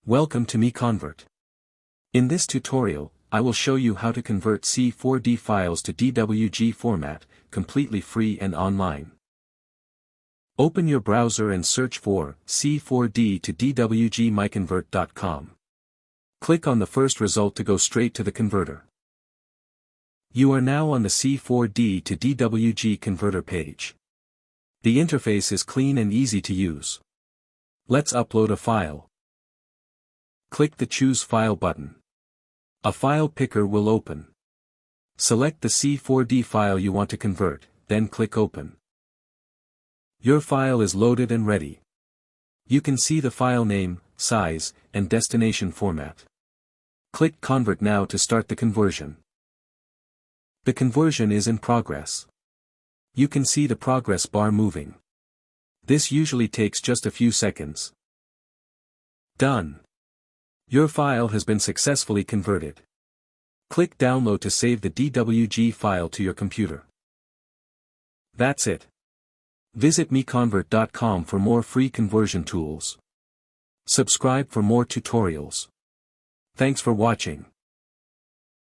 Welcome to MiConvert. In this tutorial, I will show you how to convert C4D files to DWG format, completely free and online. Open your browser and search for C4D to DWG MiConvert.com. Click on the first result to go straight to the converter. You are now on the C4D to DWG converter page. The interface is clean and easy to use. Let's upload a file. Click the Choose File button. A file picker will open. Select the C4D file you want to convert, then click Open. Your file is loaded and ready. You can see the file name, size, and destination format. Click Convert now to start the conversion. The conversion is in progress. You can see the progress bar moving. This usually takes just a few seconds. Done. Your file has been successfully converted. Click Download to save the DWG file to your computer. That's it. Visit MiConvert.com for more free conversion tools. Subscribe for more tutorials. Thanks for watching.